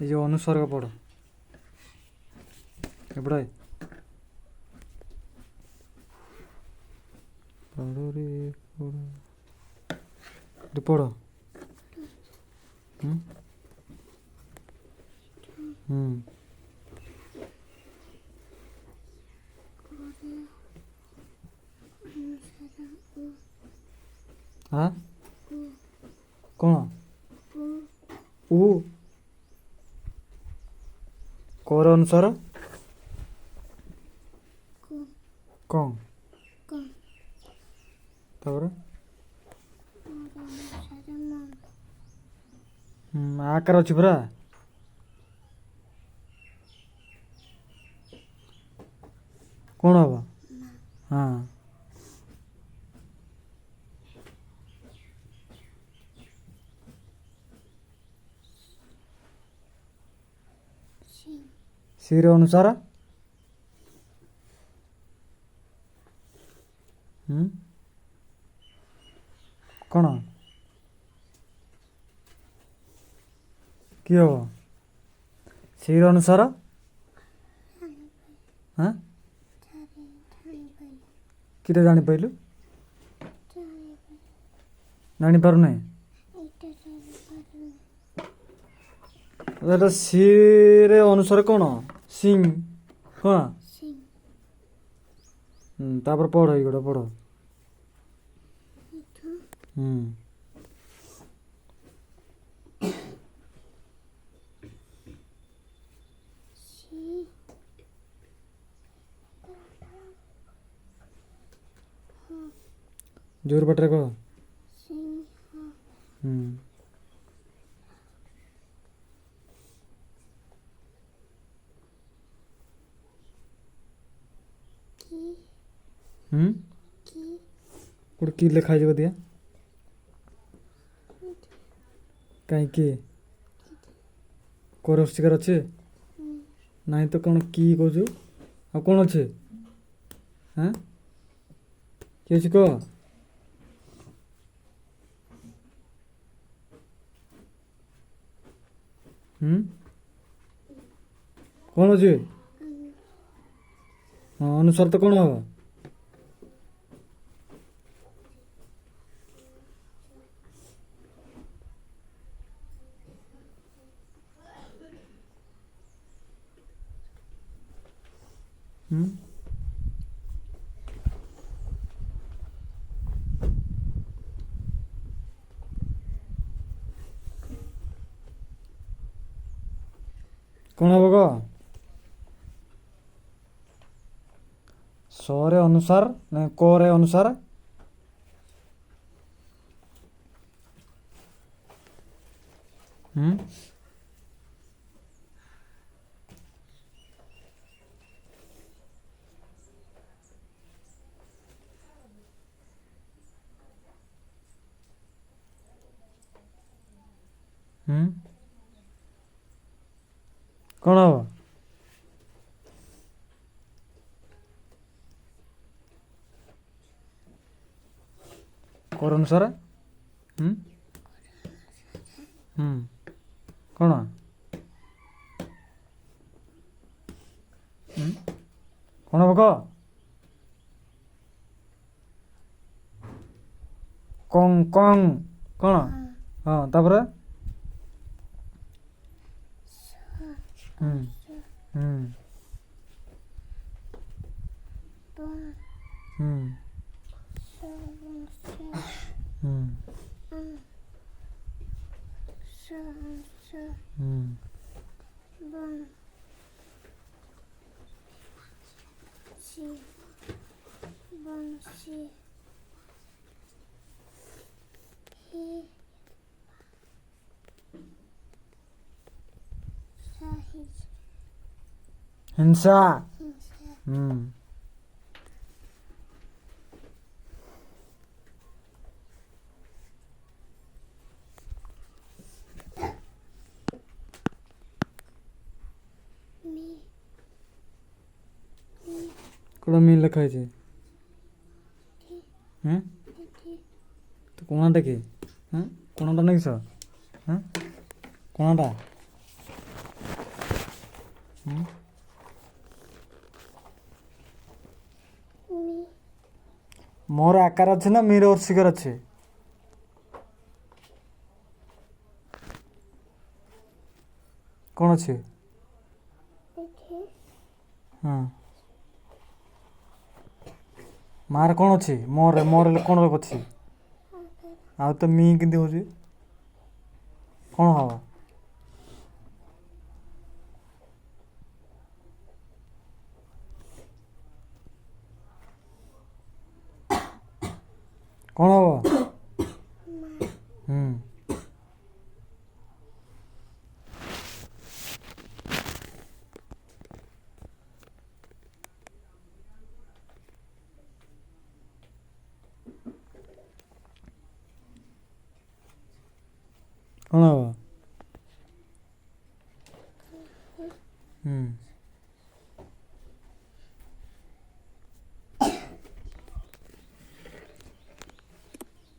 ये जो अनुस्वर पढ़ एपड़ा पढ़ रे पढ़ हाँ कौन ऊ कोर अनुसार कौन तापर आकार अच्छी परा कौन हम हाँ सी अनुसार कौन कि हम सी अनुसार हाँ कि जापारू जापार ना सी अनुसार कौन सिंह हाँ तापर पढ़ गोटे पढ़ जोर पटरे कह गोटे कि लिखा दिया कहीं कोर शिकार अच्छे नाई तो कौन कि कौचु आ कौन अच्छे हाँ कि अच्छे कह कौन अच्छे हाँ अनुसार तो कौन हम कौन हम कह सरे अनुसार ना करे अनुसार कौन हम कोर अनुसार कौन कौन हम कह कौन कौन कौन हाँ तापर हिंसा कौन मीन लिखा है तो कौन कि कौन नहीं स कौन ହୁଁ? ମି ମୋର ଆକାର ଅଛି ନା ମିର ଅର୍ଷିକାର ଅଛି? କ'ଣ ଅଛି? ଏଠି ହଁ ମାର କ'ଣ ଅଛି? ମୋର କ'ଣ ଅଛି? ଆକାର ଆଉ ତ ମି କେମିତି ହେଉଛି? କ'ଣ ହବ? କ'ଣ ହବ? ମା ହୁଁ କ'ଣ ହବ? ହୁଁ